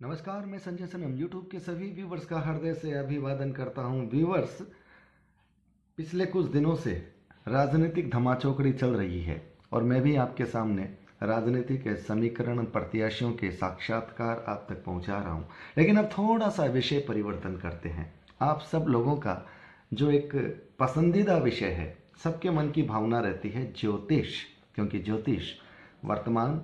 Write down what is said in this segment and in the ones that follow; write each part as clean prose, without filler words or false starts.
नमस्कार, मैं संजय सनम यूट्यूब के सभी व्यूवर्स का हृदय से अभिवादन करता हूं। व्यूवर्स, पिछले कुछ दिनों से राजनीतिक धमाचौकड़ी चल रही है और मैं भी आपके सामने राजनीतिक के समीकरण प्रत्याशियों के साक्षात्कार आप तक पहुंचा रहा हूं। लेकिन अब थोड़ा सा विषय परिवर्तन करते हैं। आप सब लोगों का जो एक पसंदीदा विषय है, सबके मन की भावना रहती है ज्योतिष, क्योंकि ज्योतिष वर्तमान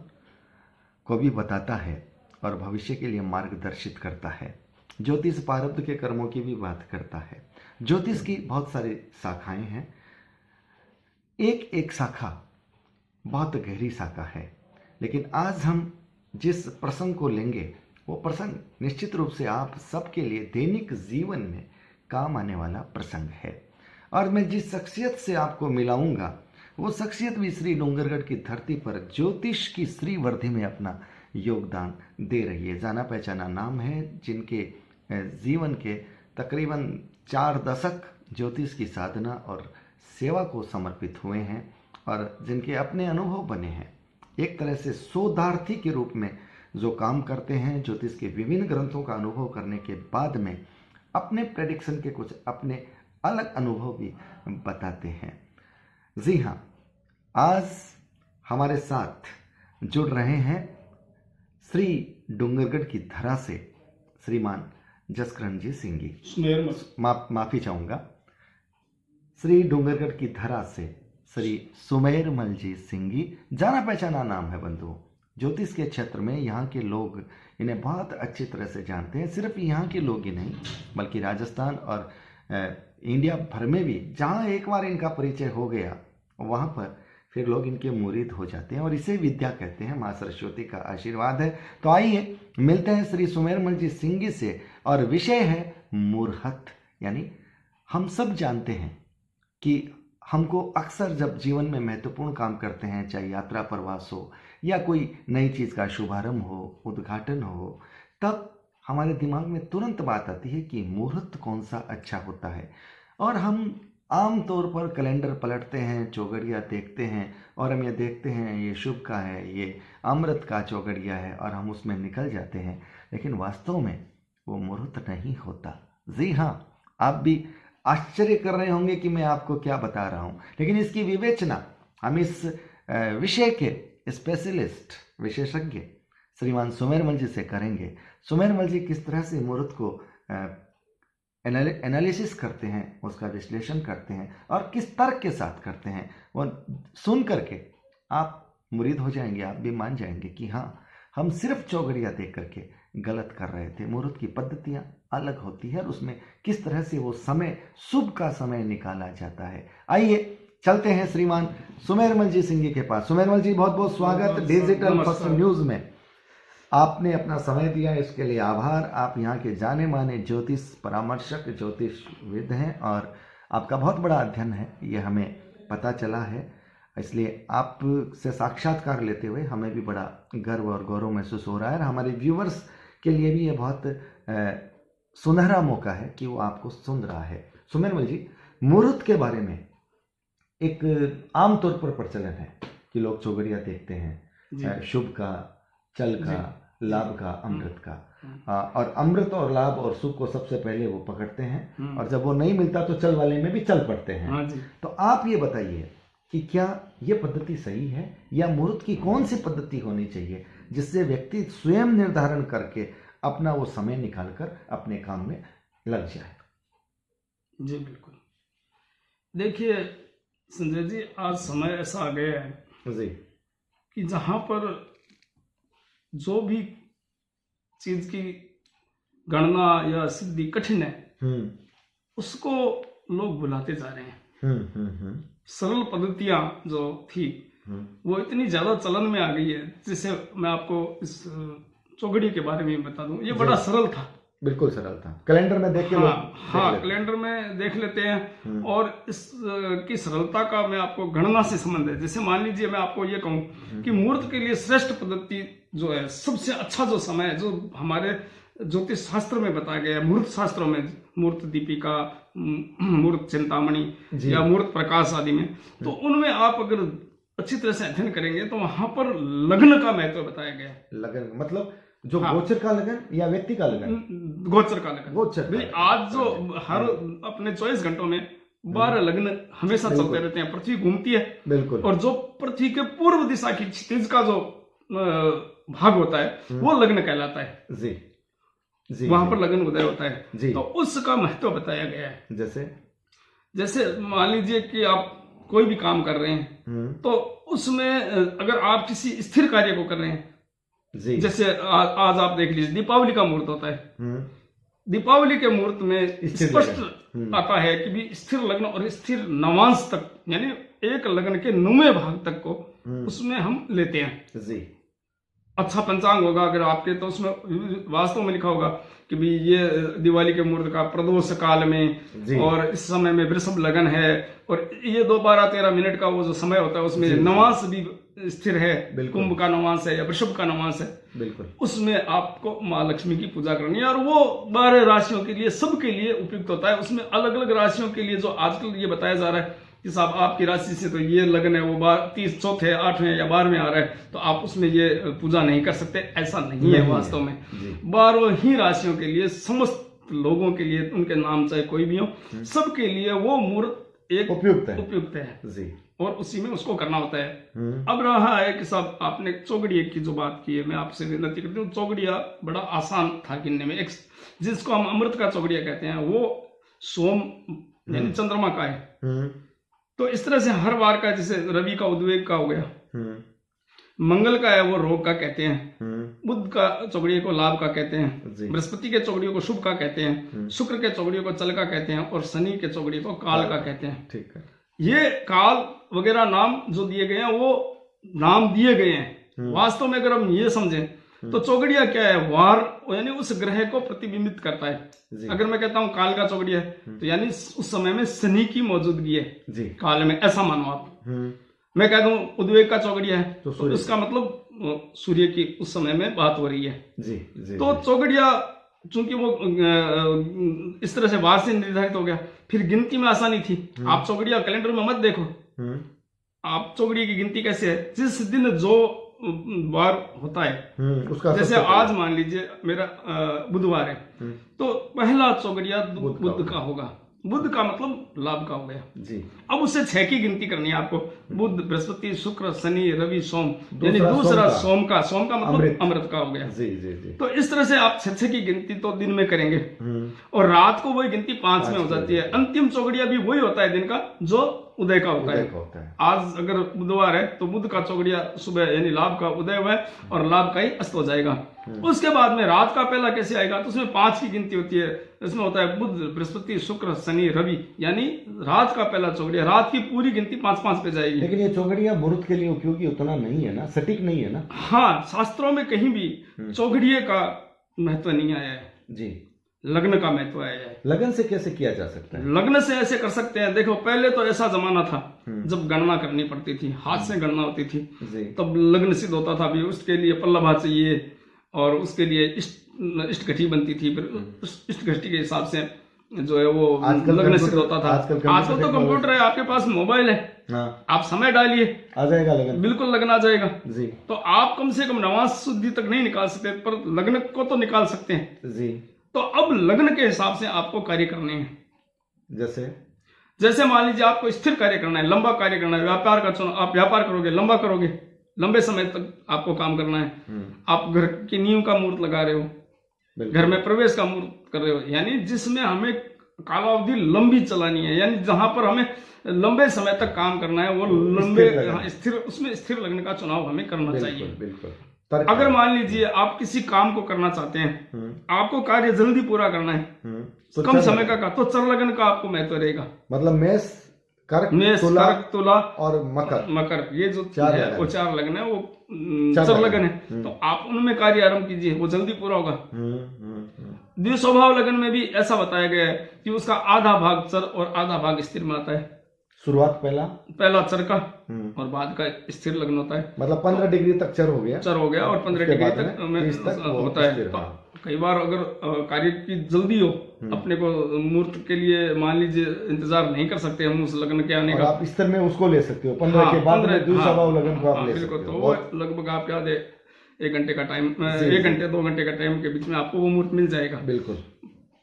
को भी बताता है और भविष्य के लिए मार्गदर्शित करता है। ज्योतिष प्रारब्ध के कर्मों की भी बात करता है। ज्योतिष की बहुत सारी शाखाएं हैं, एक एक शाखा बहुत गहरी शाखा है। लेकिन आज हम जिस प्रसंग को लेंगे वो प्रसंग निश्चित रूप से आप सबके लिए दैनिक जीवन में काम आने वाला प्रसंग है। और मैं जिस शख्सियत से आपको मिलाऊंगा वो शख्सियत भी श्री डूंगरगढ़ की धरती पर ज्योतिष की श्री वृद्धि में अपना योगदान दे रही है। जाना पहचाना नाम है, जिनके जीवन के तकरीबन 4 दशक ज्योतिष की साधना और सेवा को समर्पित हुए हैं और जिनके अपने अनुभव बने हैं। एक तरह से शोधार्थी के रूप में जो काम करते हैं, ज्योतिष के विभिन्न ग्रंथों का अनुभव करने के बाद में अपने प्रेडिक्शन के कुछ अपने अलग अनुभव भी बताते हैं। जी हाँ, आज हमारे साथ जुड़ रहे हैं श्री डूंगरगढ़ की धरा से श्रीमान जसकरणजी सिंह जी। माफी चाहूँगा, श्री डूंगरगढ़ की धरा से श्री सुमेरमल जी सिंह जी। जाना पहचाना नाम है बंधुओं। ज्योतिष के क्षेत्र में यहाँ के लोग इन्हें बहुत अच्छी तरह से जानते हैं। सिर्फ यहाँ के लोग ही नहीं बल्कि राजस्थान और इंडिया भर में भी जहाँ एक बार इनका परिचय हो गया वहाँ पर फिर लोग इनके मुरीद हो जाते हैं और इसे विद्या कहते हैं। माँ सरस्वती का आशीर्वाद है। तो आइए मिलते हैं श्री सुमेरमल जी सिंह जी से और विषय है मुहूर्त। यानी हम सब जानते हैं कि हमको अक्सर जब जीवन में महत्वपूर्ण काम करते हैं, चाहे यात्रा प्रवास हो या कोई नई चीज़ का शुभारंभ हो, उद्घाटन हो, तब हमारे दिमाग में तुरंत बात आती है कि मुहूर्त कौन सा अच्छा होता है। और हम आम तौर पर कैलेंडर पलटते हैं, चौघड़िया देखते हैं और हम ये देखते हैं ये शुभ का है, ये अमृत का चौघड़िया है और हम उसमें निकल जाते हैं। लेकिन वास्तव में वो मुहूर्त नहीं होता। जी हाँ, आप भी आश्चर्य कर रहे होंगे कि मैं आपको क्या बता रहा हूँ, लेकिन इसकी विवेचना हम इस विषय के स्पेशलिस्ट विशेषज्ञ श्रीमान सुमेरमल जी से करेंगे। सुमेरमल जी किस तरह से मुहूर्त को एनालिसिस करते हैं, उसका विश्लेषण करते हैं और किस तर्क के साथ करते हैं, वो सुन करके आप मुरीद हो जाएंगे। आप भी मान जाएंगे कि हाँ, हम सिर्फ चौघड़िया देख करके गलत कर रहे थे। मुहूर्त की पद्धतियाँ अलग होती है और उसमें किस तरह से वो समय, शुभ का समय निकाला जाता है। आइए चलते हैं श्रीमान सुमेरमल जी सिंह जी के पास। सुमेरमल जी, बहुत बहुत स्वागत डिजिटल फर्स्ट न्यूज में। आपने अपना समय दिया, इसके लिए आभार। आप यहाँ के जाने माने ज्योतिष परामर्शक, ज्योतिषविद हैं और आपका बहुत बड़ा अध्ययन है, ये हमें पता चला है। इसलिए आप से साक्षात्कार लेते हुए हमें भी बड़ा गर्व और गौरव महसूस हो रहा है और हमारे व्यूवर्स के लिए भी ये बहुत सुनहरा मौका है कि वो आपको सुन रहा है। सुमेरमल जी, मुहूर्त के बारे में एक आम तौर पर प्रचलन है कि लोग चौघड़िया देखते हैं, शुभ का, चल का, लाभ का, अमृत का, और अमृत और लाभ और सुख को सबसे पहले वो पकड़ते हैं और जब वो नहीं मिलता तो चल वाले में भी चल पड़ते हैं। तो आप ये बताइए कि क्या ये पद्धति सही है या मुहूर्त की कौन सी पद्धति होनी चाहिए जिससे व्यक्ति स्वयं निर्धारण करके अपना वो समय निकालकर अपने काम में लग जाए? जी बिल्कुल। देखिए संजय जी, आज समय ऐसा आ गया है जी कि जहाँ पर जो भी चीज की गणना या सिद्धि कठिन है उसको लोग बुलाते जा रहे हैं। सरल पद्धतियां जो थी वो इतनी ज्यादा चलन में आ गई है। जिसे मैं आपको इस चौघड़ी के बारे में बता दूं, ये बड़ा सरल था, बिल्कुल सरल था। कैलेंडर में देख के कैलेंडर में देख लेते हैं और इस की सरलता का मैं आपको गणना से संबंध है। जैसे मान लीजिए मैं आपको ये कहूँ कि मुहूर्त के लिए श्रेष्ठ पद्धति जो है, सबसे अच्छा जो समय है, जो हमारे ज्योतिष शास्त्र में बताया गया है, मुहूर्त शास्त्रों में, मुहूर्त दीपिका, मुहूर्त चिंतामणि या मुहूर्त प्रकाश आदि में, तो उनमें आप अगर अच्छी तरह से अध्ययन करेंगे तो वहां पर लग्न का महत्व बताया गया है। लग्न मतलब जो हाँ। गोचर का लगन या व्यक्ति का लगन? गोचर का लगन। गोचर का भाई लगन। आज जो हर अपने 24 घंटों में 12 लग्न हमेशा चलते रहते हैं, पृथ्वी घूमती है। बिल्कुल। और जो पृथ्वी के पूर्व दिशा की क्षितिज का जो भाग होता है वो लग्न कहलाता है। जी जी। वहां पर लग्न उदय होता है जी। तो उसका महत्व बताया गया है। जैसे मान लीजिए कि आप कोई भी काम कर रहे हैं तो उसमें अगर आप किसी स्थिर कार्य को कर रहे हैं, जी। जैसे आज आप देख लीजिए दीपावली का मुहूर्त होता है। दीपावली के मुहूर्त में स्पष्ट आता है कि भी स्थिर लग्न और स्थिर नवांश तक, यानी एक लग्न के 9वें भाग तक को उसमें हम लेते हैं। जी। अच्छा पंचांग होगा अगर आपके, तो उसमें वास्तव में लिखा होगा कि भी ये दिवाली के मुहूर्त का प्रदोष काल में और इस समय में वृषभ लगन है और ये 2:12-13 का वो जो समय होता है उसमें नवांश भी स्थिर है, कुंभ का नवांश है या वृषभ का नवांश है। बिल्कुल। उसमें आपको माँ लक्ष्मी की पूजा करनी है और वो 12 राशियों के लिए, सबके लिए उपयुक्त होता है। उसमें अलग अलग राशियों के लिए जो आजकल ये बताया जा रहा है कि साहब आपकी राशि से तो ये लगन है, वो 30 चौथे 8वें या 12वें आ रहा है तो आप उसमें ये पूजा नहीं कर सकते, ऐसा नहीं है वास्तव में। 12 ही राशियों के लिए, समस्त लोगों के लिए, उनके नाम चाहे कोई भी हो, सबके लिए वो मुहूर्त एक उपयुक्त है जी। और उसी में उसको करना होता है। अब रहा है कि साहब आपने चौगड़िया की जो बात की है, मैं आपसे विनती करती हूँ, चौगड़िया बड़ा आसान था गिनने में। एक जिसको हम अमृत का चौगड़िया कहते हैं वो सोम यानी चंद्रमा का है। तो इस तरह से हर बार का, जैसे रवि का उद्वेग का हो गया, मंगल का है वो रोग का कहते हैं, बुध का चौगड़िया को लाभ का कहते हैं, बृहस्पति के चौगड़ियों को शुभ का कहते हैं, शुक्र के चौगड़ियों को चल का कहते हैं और शनि के चौगड़ियों को काल का कहते हैं। ठीक है। ये काल वगैरह नाम जो दिए गए हैं वो नाम दिए गए हैं। वास्तव में अगर हम ये समझें तो चौगड़िया क्या है, वार यानी उस ग्रह को प्रतिबिंबित करता है। अगर मैं कहता हूं काल का चौगड़िया है तो यानी उस समय में शनि की मौजूदगी है जी काल में, ऐसा मानो आप। मैं कहता हूं उद्वेग का चौगड़िया है तो उसका मतलब सूर्य की उस समय में बात हो रही है जी। तो चौगड़िया चूंकि वो इस तरह से वार से निर्धारित हो गया, फिर गिनती में आसानी थी। आप चौगड़िया कैलेंडर में मत देखो, आप चौगड़िया की गिनती कैसे है, जिस दिन जो वार होता है उसका, जैसे आज मान लीजिए मेरा बुधवार है तो पहला चौगड़िया बुध का होगा। बुध का मतलब लाभ का हो गया जी। अब उससे 6 की गिनती करनी है आपको, बुध बृहस्पति शुक्र शनि रवि सोम, यानी दूसरा सोम का मतलब अमृत का हो गया जी जी जी। तो इस तरह से आप 6 की गिनती तो दिन में करेंगे और रात को वही गिनती 5 में हो जाती है। अंतिम चौगड़िया भी वही होता है दिन का जो उदय का होता है। आज अगर बुधवार है तो बुध का चौगड़िया सुबह यानी लाभ का उदय हुआ है और लाभ का ही अस्त हो जाएगा। उसके बाद में रात का पहला कैसे आएगा, तो उसमें 5 की गिनती होती है। इसमें होता है बुध बृहस्पति शुक्र शनि रवि, यानी रात का पहला चौगड़िया, रात की पूरी गिनती 5-5 पे जाएगी। लेकिन ये चौगड़िया मुहूर्त के लिए उपयोगी उतना नहीं है ना, सटीक नहीं है ना। हाँ, शास्त्रों में कहीं भी चौगड़िए का महत्व नहीं आया है जी, लग्न का महत्व आया है। लगन से कैसे किया जा सकता है? लग्न से ऐसे कर सकते हैं। देखो पहले तो ऐसा जमाना था जब गणना करनी पड़ती थी, हाथ से गणना होती थी, तब लग्न सिद्ध होता था। भी उसके लिए पल्लभा चाहिए और उसके लिए इष्ट घटी बनती थी, फिर इष्ट घटी के हिसाब से जो है वो लग्न सिद्ध होता था। आजकल तो कंप्यूटर है, आपके पास मोबाइल है, आप समय डालिए आ जाएगा लगन, बिल्कुल लगन आ जाएगा जी। तो आप कम से कम नवांश शुद्धि तक नहीं निकाल सकते पर लग्न को तो निकाल सकते हैं जी। तो अब लग्न के हिसाब से आपको कार्य करने हैं। जैसे मान लीजिए आपको स्थिर कार्य करना है, लंबा कार्य करना है, व्यापार का चुनाव, आप व्यापार करोगे, लंबा करोगे, लंबे समय तक आपको काम करना है। आप घर की नींव का मुहूर्त लगा रहे हो, घर में प्रवेश का मुहूर्त कर रहे हो, यानी जिसमें हमें कालावधि लंबी चलानी है, यानी जहां पर हमें लंबे समय तक काम करना है वो लंबे स्थिर, उसमें स्थिर लगने का चुनाव हमें करना चाहिए। बिल्कुल। अगर मान लीजिए आप किसी काम को करना चाहते हैं, आपको कार्य जल्दी पूरा करना है, तो कम समय का तो चर लगन का आपको महत्व रहेगा। मतलब मेष कर्क तुला और मकर ये जो है वो 4 लगन है, वो चर लगन है। तो आप उनमें कार्य आरंभ कीजिए, वो जल्दी पूरा होगा। द्विस्वभाव लगन में भी ऐसा बताया गया है कि उसका आधा भाग चर और आधा भाग स्थिर में आता है। शुरुआत पहला चर का और बाद का स्थिर लग्न होता है। मतलब 15 डिग्री तक चर हो गया और 15 डिग्री तक होता है। तो कई बार अगर कार्य की जल्दी हो, अपने को मुहूर्त के लिए मान लीजिए इंतजार नहीं कर सकते हम उस लग्न के आने का, आप स्तर में उसको ले सकते हो 15 के बाद द्विस्वभाव लगन को आप ले सकते हो। तो वो लगभग आप याद है 1 घंटे का टाइम, 1 घंटे 2 घंटे का टाइम के बीच में आपको वो मुहूर्त मिल जाएगा। बिल्कुल।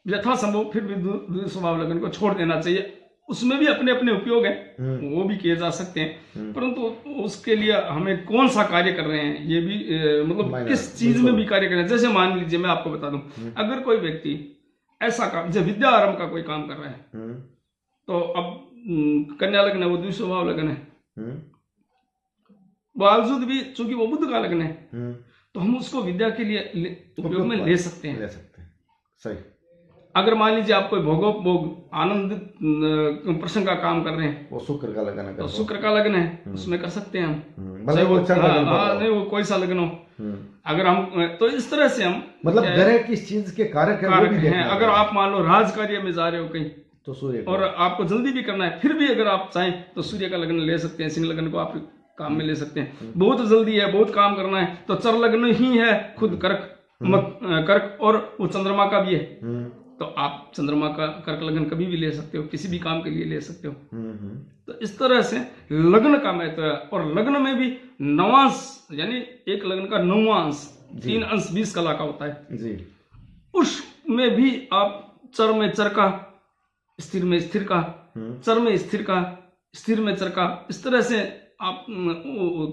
यथासंभव फिर भी द्वितीय स्वभाव लगन को छोड़ देना चाहिए। उसमें भी अपने अपने उपयोग है, वो भी किए जा सकते हैं, परंतु उसके लिए हमें कौन सा कार्य कर रहे हैं ये भी मतलब किस चीज में भी कार्य कर रहे हैं। जैसे मान लीजिए मैं आपको बता दूं, अगर कोई व्यक्ति ऐसा काम जैसे विद्या आरंभ का कोई काम कर रहा है, तो अब कन्या लग्न है, वो द्वितीय स्वभाव लगन है, बावजूद भी चूंकि वो बुध का लग्न है, तो हम उसको विद्या के लिए उपयोग में ले सकते हैं। सही। अगर मान लीजिए आप कोई भोग आनंद प्रसंग का काम कर रहे हैं, वो शुक्र का लगन है, तो शुक्र का लगन है, उसमें कर सकते हैं हम, भले वो नहीं वो कोई सा लगन हो, अगर हम तो इस तरह से हम मतलब ग्रह किस चीज के कारक हैं। अगर आप मान लो राज कार्य में जा रहे हो कहीं, तो सूर्य, और आपको जल्दी भी करना है, फिर भी अगर आप चाहें तो सूर्य का लगन ले सकते हैं, सिंह लगन को आप काम में ले सकते हैं। बहुत जल्दी है, बहुत काम करना है, तो चर लगन ही है खुद कर्क, और वो चंद्रमा का भी है, तो आप चंद्रमा का कर्क लगन कभी भी ले सकते हो, किसी भी काम के लिए ले सकते हो। तो इस तरह से लग्न का महत्व है। और लग्न में भी नवांश, यानी एक लग्न का 9 अंश, 3 अंश 20 कला का होता है जी। उसमें भी आप चर में चर का, स्थिर में स्थिर का, चर में स्थिर का, स्थिर में चर का, इस तरह से आप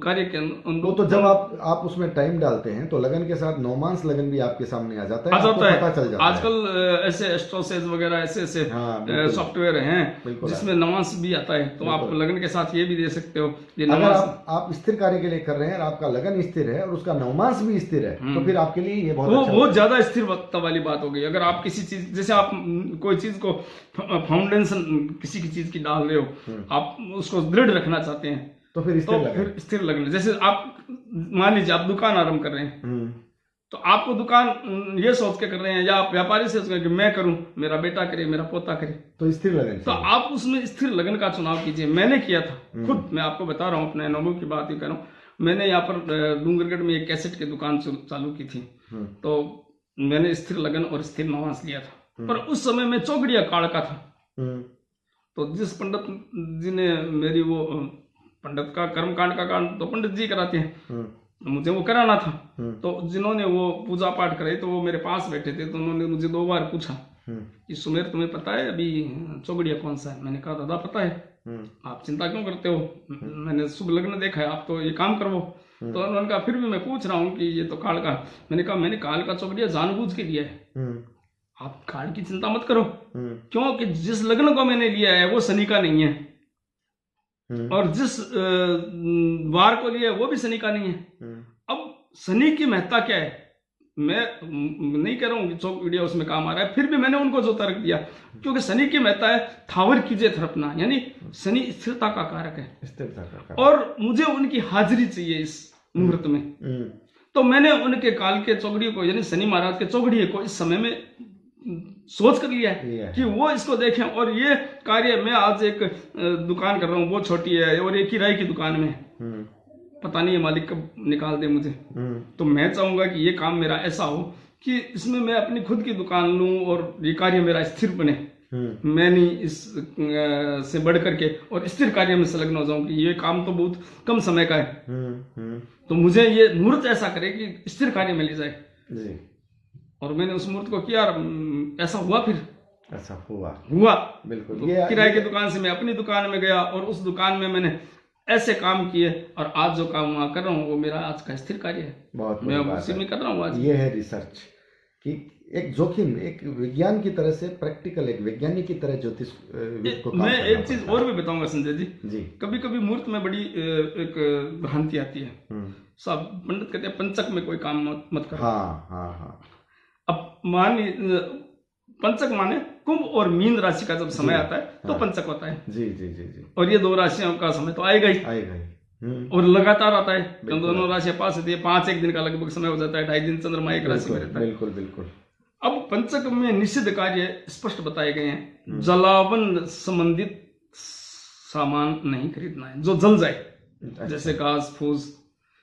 कार्य के वो तो जब आप उसमें टाइम डालते हैं तो लगन के साथ नौमांस लगन भी आपके सामने आ जाता है, पता चल जाता है। आजकल ऐसे एस्ट्रोसेज वगैरह ऐसे सॉफ्टवेयर हैं जिसमें नौमांस भी आता है, तो आप लगन के साथ ये भी दे सकते हो। अगर आप स्थिर कार्य के लिए कर रहे हैं और आपका लगन स्थिर है और उसका नौमांस भी स्थिर है, तो फिर आपके लिए ये बहुत ज्यादा स्थिरता वाली बात हो गई। अगर आप किसी चीज, जैसे आप कोई चीज को फाउंडेशन किसी की चीज की डाल रहे हो, आप उसको दृढ़ रखना चाहते हैं, तो फिर स्थिर लगन। जैसे आप मान लीजिए आप दुकान आरंभ कर रहे हैं, तो आपको दुकान ये सोच के कर रहे हैं, या आप व्यापारी से सोच के कि मैं करूं, मेरा बेटा करे, मेरा पोता करे, तो स्थिर लगन, तो आप उसमें स्थिर लगन का चुनाव कीजिए। मैंने किया था खुद, मैं आपको बता रहा हूँ, अपने अनुभव की बात ही कर रहा हूँ। मैंने यहाँ पर डूंगरगढ़ में एक कैसेट की दुकान चालू की थी, तो मैंने स्थिर लगन और स्थिर नवांश लिया था, पर उस समय मैं चौगड़िया काल का था। तो जिस पंडित जी ने मेरी वो पंडित का कर्म कांड का काम तो पंडित जी कराते हैं, मुझे वो कराना था, तो जिन्होंने वो पूजा पाठ कराई, तो वो मेरे पास बैठे थे, तो उन्होंने मुझे 2 बार पूछा कि सुमेर तुम्हें पता है अभी चौगड़िया कौन सा है? मैंने कहा दादा पता है, आप चिंता क्यों करते हो, मैंने शुभ लग्न देखा है, आप तो ये काम करो। तो उन्होंने कहा फिर भी मैं पूछ रहा हूँ कि ये तो काल का। मैंने कहा मैंने काल का चौगड़िया जानबूझ के लिया है, आप काल की चिंता मत करो, क्योंकि जिस लग्न को मैंने लिया है वो शनि का नहीं है, और जिस वार को लिया वो भी शनि का नहीं है। अब शनि की महत्ता क्या है, मैं नहीं कह रहा हूँ कि चौगड़िया उसमें काम आ रहा है, फिर भी मैंने उनको जो तर्क दिया, क्योंकि शनि की महत्ता है थावर कीजिए थरपना, यानी शनि स्थिरता का कारक है, स्थिरता का कारक, और मुझे उनकी हाजिरी चाहिए इस मुहूर्त में। तो मैंने उनके काल के चौगड़िए को, यानी शनि महाराज के चौगड़िए को इस समय में सोच कर लिया है कि वो इसको देखें। और ये कार्य मैं आज एक दुकान कर रहा हूँ, वो छोटी है और एक किराए की दुकान में, पता नहीं है मालिक कब निकाल दे मुझे, तो मैं चाहूंगा कि ये काम मेरा ऐसा हो कि इसमें मैं अपनी खुद की दुकान लूं और ये कार्य मेरा स्थिर बने, मैं नहीं इस से बढ़ करके और स्थिर कार्य में संलग्न हो जाऊं कि ये काम तो बहुत कम समय का है, तो मुझे ये मुहूर्त ऐसा करे कि स्थिर कार्य में ले जाए। और मैंने उस मुहूर्त को किया, ऐसा हुआ, फिर ऐसा हुआ बिल्कुल। तो किराए की दुकान से मैं अपनी दुकान में गया और उस दुकान में मैंने ऐसे काम किए, और आज जो काम वहां कर रहा हूँ वो मेरा आज का स्थिर कार्य है, मैं उसी में कर रहा हूँ आज। ये है रिसर्च कि एक जोखिम, एक विज्ञान की तरह से प्रैक्टिकल, एक वैज्ञानिक की तरह ज्योतिष को मैं एक चीज और भी बताऊंगा संजय जी, कभी कभी मुहूर्त में बड़ी एक भ्रांति आती है। सब पंडित कहते हैं पंचक में कोई काम मत करो। हाँ। अब पंचक माने कुंभ और मीन राशि का जब समय आता है तो पंचक होता है। जी। और ये 2 राशियों का समय तो आएगा ही और लगातार आता है, क्योंकि दोनों राशियां पास होती है, 5-1 दिन का लगभग समय हो जाता है, 2.5 दिन चंद्रमा एक राशि में रहता है। बिल्कुल। अब पंचक में निषिद्ध कार्य स्पष्ट बताए गए हैं। जलावन संबंधित सामान नहीं खरीदना है जो जल जाए, जैसे घास फूस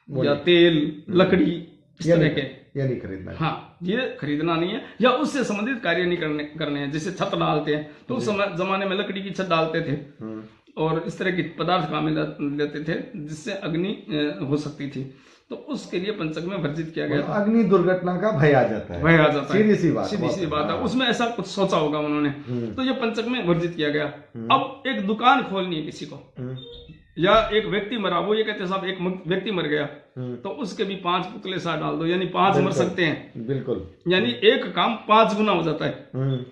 या तेल, लकड़ी, इस तरह के ये नहीं खरीदना है। हाँ, ये खरीदना नहीं है, या उससे संबंधित कार्य नहीं करने हैं। जैसे छत डालते हैं तो उस जमाने में लकड़ी की छत डालते थे और इस तरह के पदार्थ काम में लेते थे जिससे अग्नि हो सकती थी। तो उसके लिए पंचक में वर्जित किया गया था। अग्नि दुर्घटना का भय आ जाता है, भय आ जाता है, सीधी सी बात है। उसमें ऐसा कुछ सोचा होगा उन्होंने, तो ये पंचक में वर्जित किया गया। अब एक दुकान खोलनी है किसी को, या एक व्यक्ति मरा, वो ये कहते हैं साहब एक व्यक्ति मर गया तो उसके भी 5 पुतले साथ डाल दो, यानी 5 मर सकते हैं। बिल्कुल, यानी एक काम 5 गुना हो जाता है।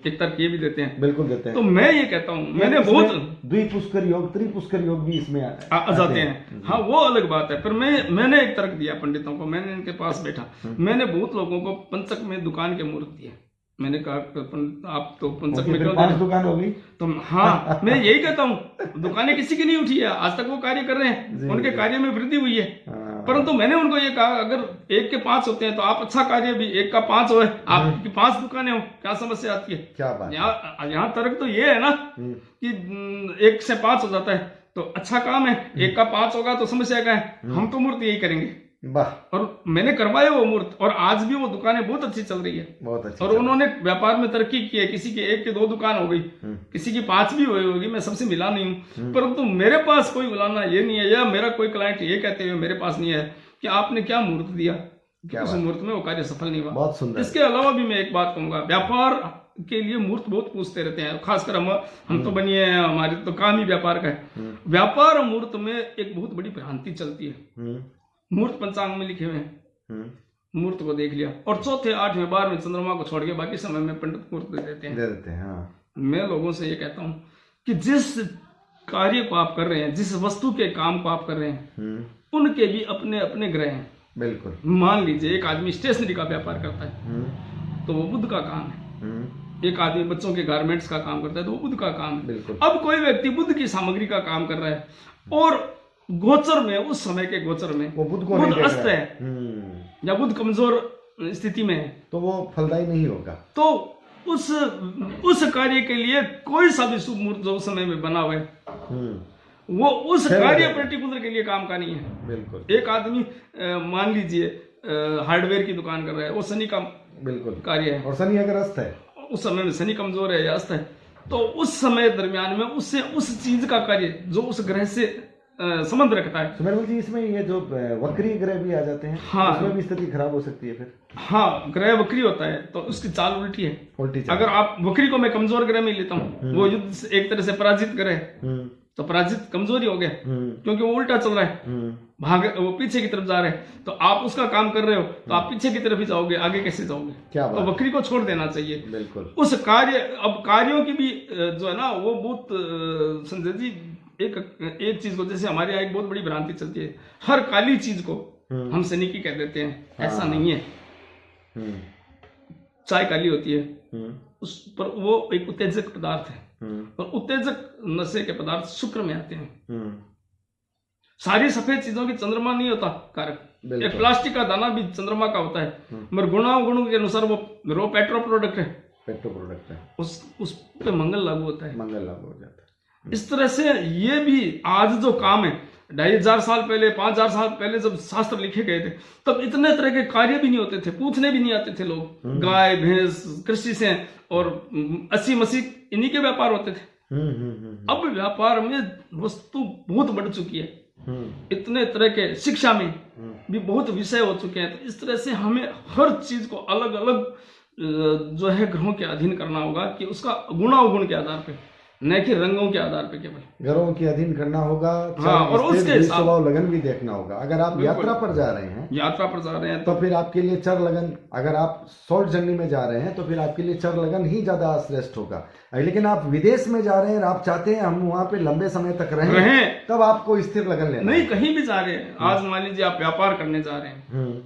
एक तर्क ये भी देते हैं, बिल्कुल देते हैं। तो मैं ये कहता हूँ, मैंने बहुत द्विपुष्कर योग, त्रिपुष्कर योग भी इसमें आ जाते हैं। हाँ, वो अलग बात है। पर मैंने एक तर्क दिया पंडितों को, मैंने इनके पास बैठा, मैंने बहुत लोगों को पंचक में दुकान के मुहूर्त दिए। मैंने कहा आप तो पंचक में क्यों 5 दुकान होगी? तो हाँ, मैं यही कहता हूँ, दुकानें किसी की नहीं उठी है, आज तक वो कार्य कर रहे हैं, उनके कार्य में वृद्धि हुई है। परंतु मैंने उनको ये कहा, अगर 1 के 5 होते हैं तो आप अच्छा कार्य भी 1 का 5 हो, आपकी 5 दुकानें हो, क्या समस्या आती है? क्या बात, यहाँ तर्क तो ये है ना कि 1 से 5 हो जाता है तो अच्छा काम है, 1 का 5 होगा तो समस्या क्या है? हम तो मूर्त यही करेंगे। और मैंने करवाया वो मूर्त, और आज भी वो दुकानें बहुत अच्छी चल रही है, बहुत अच्छी। और उन्होंने व्यापार में तरक्की की है। किसी की 1 की 2 दुकान हो गई, किसी की 5 भी हुई होगी, मैं सबसे मिला नहीं हूँ। परंतु मेरे पास कोई बुलाना ये नहीं है, या मेरा कोई क्लाइंट ये कहते हुए मेरे पास नहीं है कि आपने क्या मूर्त दिया, उस मूर्त में वो कार्य सफल नहीं हुआ। बहुत सुंदर। इसके अलावा भी मैं एक बात कहूंगा, व्यापार के लिए मूर्त बहुत पूछते रहते हैं, खासकर हम तो बनिए हैं, हमारे तो काम ही व्यापार का है। व्यापार मूर्त में एक बहुत बड़ी भ्रांति चलती है। मूर्त पंचांग में लिखे हुए हैं, मूर्त को देख लिया और 4थे 8वें 12वें चंद्रमा को छोड़ के बाकी समय में पंडित मूर्त दे देते हैं। हाँ। मैं लोगों से ये कहता हूँ कि जिस कार्य को आप कर रहे हैं, जिस वस्तु के काम को आप कर रहे हैं, उनके भी अपने अपने ग्रह हैं। बिल्कुल। मान लीजिए एक आदमी स्टेशनरी का व्यापार करता है तो वो बुध का काम है। एक आदमी बच्चों के गारमेंट्स का काम करता है तो वो बुध का काम है। अब कोई व्यक्ति बुध की सामग्री का काम कर रहा है और गोचर में, उस समय के गोचर में वो बुध अस्त है या बुध कमजोर स्थिति में है, तो वो फलदायी नहीं होगा। तो उस कार्य के लिए कोई सा भी शुभ मुहूर्त जो उस समय में बना हुआ है वो उस कार्य पर्टिकुलर के लिए काम का नहीं है। बिल्कुल। एक आदमी मान लीजिए हार्डवेयर की दुकान कर रहा है, वो शनि का बिल्कुल कार्य है, और शनि अगर अस्त है, उस समय में शनि कमजोर है या अस्त है, तो उस समय दरमियान में उससे उस चीज का कार्य जो उस ग्रह से संबंध रखता है। सुमेरवल जी, इसमें ये जो वक्री ग्रह भी आ जाते हैं, हाँ, उसमें भी स्थिति खराब हो सकती है फिर। हाँ, ग्रह वक्री होता है तो उसकी चाल उल्टी है, उल्टी चाल। अगर आप वक्री को मैं कमजोर ग्रह में लेता हूँ, वो युद्ध से एक तरह से पराजित ग्रह, तो पराजित कमजोरी हो गया क्योंकि वो उल्टा चल रहा है, वो पीछे की तरफ जा रहे हैं। तो आप उसका काम कर रहे हो तो आप पीछे की तरफ ही जाओगे, आगे कैसे जाओगे? क्या तो वक्री को छोड़ देना चाहिए। बिल्कुल। उस कार्य, अब कार्यों की भी जो है ना वो बहुत संजय जी, एक चीज को, जैसे हमारे यहाँ एक बहुत बड़ी भ्रांति चलती है, हर काली चीज को हम शनि की कह देते हैं। ऐसा नहीं है। चाय काली होती है, उस पर वो एक उत्तेजक पदार्थ है, और उत्तेजक नशे के पदार्थ शुक्र में आते हैं। सारी सफेद चीजों की चंद्रमा नहीं होता कारक। एक प्लास्टिक का दाना भी चंद्रमा का होता है, मगर गुणों के अनुसार वो रो पेट्रो प्रोडक्ट है, उस पे मंगल लागू होता है, मंगल लागू हो जाता है। इस तरह से ये भी आज जो काम है, 2500 साल पहले, 5000 साल पहले जब शास्त्र लिखे गए थे तब इतने तरह के कार्य भी नहीं होते थे, पूछने भी नहीं आते थे लोग। गाय भैंस कृषि से और 80-80 इन्हीं के व्यापार होते थे। अब व्यापार में वस्तु बहुत बढ़ चुकी है, इतने तरह के शिक्षा में भी बहुत विषय हो चुके हैं। तो इस तरह से हमें हर चीज को अलग अलग जो है ग्रहों के अधीन करना होगा कि उसका गुणावगुण के आधार पे, न कि रंगों के आधार पे केवल ग्रहों के अधीन करना होगा। हाँ, और उसके स्वभाव लगन भी देखना होगा। अगर आप यात्रा पर जा रहे हैं तो फिर आपके लिए चर लगन, अगर आप शॉर्ट जर्नी में जा रहे हैं तो फिर आपके लिए चर लगन ही ज्यादा श्रेष्ठ होगा। लेकिन आप विदेश में जा रहे हैं और आप चाहते हैं हम वहाँ पे लंबे समय तक रहें, तब आपको स्थिर लगन लेना नहीं। कहीं भी जा रहे हैं, आज मान लीजिए आप व्यापार करने जा रहे हैं,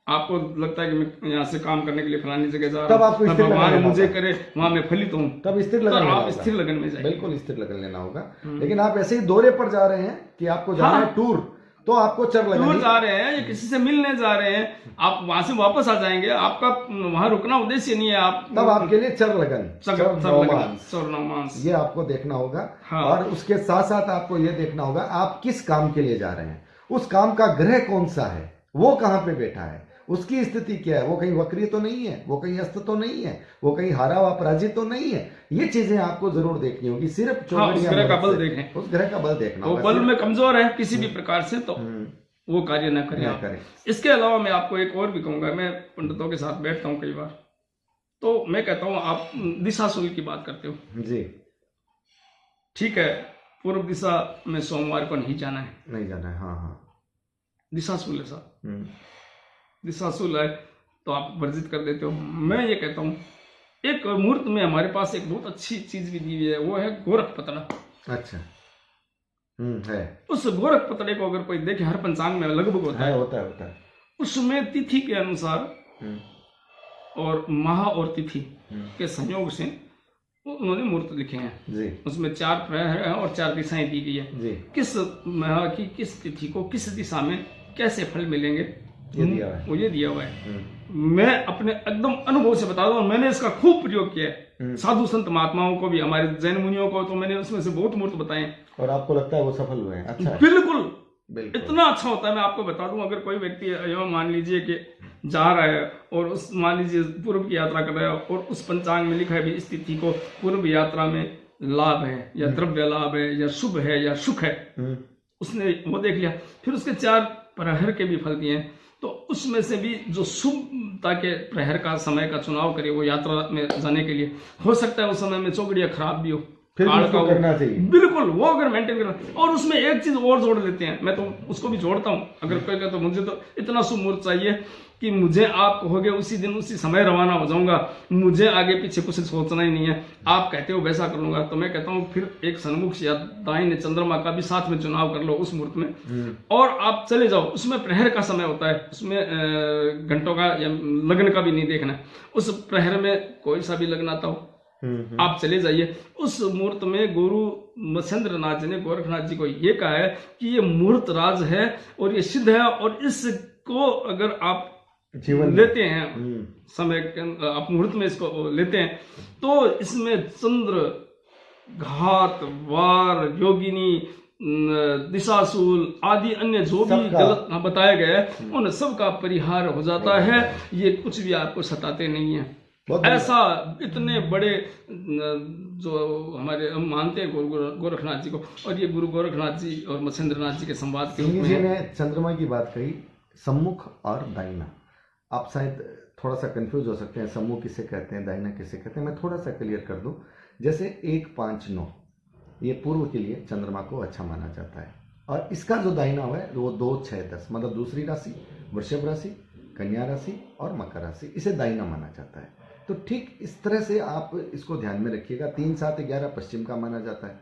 आपको लगता है कि मैं यहाँ से काम करने के लिए फलानी जगह जा रहा हूँ, तब भगवान मुझे करे वहां मैं फलित हूँ, तब स्थिर लगन, आप स्थिर लगन में जाइए। बिल्कुल स्थिर लगन लेना होगा। लेकिन आप ऐसे ही दौरे पर जा रहे हैं कि आपको जाना है टूर, तो आपको चर लगन, टूर जा रहे हैं या किसी से मिलने जा रहे हैं, आप वहां से वापस आ जाएंगे, आपका वहां रुकना उद्देश्य नहीं है, आप तब आपके लिए चर लगन, ये आपको देखना होगा। और उसके साथ साथ आपको ये देखना होगा आप किस काम के लिए जा रहे हैं, उस काम का ग्रह कौन सा है, वो कहाँ पे बैठा है, उसकी स्थिति क्या है, वो कहीं वक्री तो नहीं है, वो कहीं अस्त तो नहीं है, वो कहीं हारा हुआ पराजित तो नहीं है। ये चीजें आपको जरूर देखनी होगी। सिर्फ उस ग्रह का बल देखें, उस ग्रह का बल देखना होगा। बल में कमजोर है किसी भी प्रकार से तो वो कार्य न करें ना आप। करें। इसके अलावा मैं आपको एक और भी कहूंगा, मैं पंडितों के साथ बैठता हूँ कई बार, तो मैं कहता हूँ आप दिशाशूल की बात करते हो, जी, ठीक है, पूर्व दिशा में सोमवार को नहीं जाना है, नहीं जाना है, हाँ हाँ, दिशाशूल है साहब, दिशाशूल है तो आप वर्जित कर देते हो। मैं ये कहता हूँ एक मुहूर्त में हमारे पास एक बहुत अच्छी चीज भी दी हुई है, वो है गोरख पतड़ा। अच्छा, है, उस गोरख पतड़े को अगर कोई देखे, हर पंचांग में लगभग होता है, होता है, उसमें तिथि के अनुसार और माह और तिथि के संयोग से उन्होंने मुहूर्त लिखे हैं जी, उसमें 4 प्रहर है और 4 दिशाएं दी गई है, जी, किस माह की किस तिथि को किस दिशा में कैसे फल मिलेंगे, ये दिया हुआ है। वो ये दिया हुआ है। मैं अपने एकदम अनुभव से बता दूं, मैंने इसका खूब प्रयोग किया है, साधु संत महात्माओं को भी, हमारे जैन मुनियों को, तो मैंने उसमें से बहुत मुहूर्त बताए हैं। और आपको लगता है वो सफल हुए हैं? अच्छा है। बिल्कुल, बिल्कुल, इतना अच्छा होता है। मैं आपको बता दूं, अगर कोई व्यक्ति एवं मान लीजिए कि जा रहा है और उस मान लीजिए पूर्व की यात्रा कर रहा है और उस पंचांग में लिखा है भी इस तिथि को पूर्व यात्रा में लाभ है या द्रव्य लाभ है या शुभ है या सुख है, उसने वो देख लिया, फिर उसके 4 प्रहर के भी फल दिए हैं, तो उसमें से भी जो शुभता के प्रहर का समय का चुनाव करे वो यात्रा में जाने के लिए, हो सकता है उस समय में चौगड़िया खराब भी हो, फिर भी उसको करना चाहिए। बिल्कुल, वो अगर मेंटेन करना। और उसमें एक चीज और जोड़ लेते हैं, मैं तो उसको भी जोड़ता हूँ, अगर कोई कहता तो मुझे तो इतना शुभ मुहूर्त चाहिए कि मुझे आप कहोगे उसी दिन उसी समय रवाना हो जाऊंगा, मुझे आगे पीछे कुछ सोचना ही नहीं है, आप कहते हो वैसा कर लूंगा, तो मैं कहता हूँ फिर एक सन्मुख या दाहिने चंद्रमा का भी साथ में चुनाव कर लो उस मुहूर्त में, और आप चले जाओ। उसमें प्रहर का समय होता है, उसमें घंटों का या लग्न का भी नहीं देखना, उस प्रहर में कोई सा भी लग्न आता हो, आप चले जाइए। उस मुहूर्त में गुरु मत्स्येंद्र नाथ जी ने गोरखनाथ जी को ये कहा है कि ये मुहूर्त राज है और ये सिद्ध है, और इसको अगर आप जीवन लेते हैं समय के आप मुहूर्त में इसको लेते हैं, तो इसमें चंद्र, घात, वार, योगिनी, दिशाशूल आदि अन्य जो भी गलत बताया गया है उन सब का परिहार हो जाता है। ये कुछ भी आपको सताते नहीं है। ऐसा इतने बड़े जो हमारे हम मानते हैं गोरखनाथ जी को, और ये गुरु गोरखनाथ जी और मत्स्येंद्र नाथ जी के संवाद के रूप में ने चंद्रमा की बात कही, सम्मुख और दाहिना। आप शायद थोड़ा सा कंफ्यूज हो सकते हैं, सम्मुख किसे कहते हैं, दाहिना किसे कहते हैं। मैं थोड़ा सा क्लियर कर दूं। जैसे 1, 5, 9 ये पूर्व के लिए चंद्रमा को अच्छा माना जाता है, और इसका जो दाहिना हुआ है वो 2, 6, 10 मतलब दूसरी राशि वृषभ राशि, कन्या राशि और मकर राशि, इसे दाहिना माना जाता है। तो ठीक इस तरह से आप इसको ध्यान में रखिएगा। 3, 7, 11 पश्चिम का माना जाता है,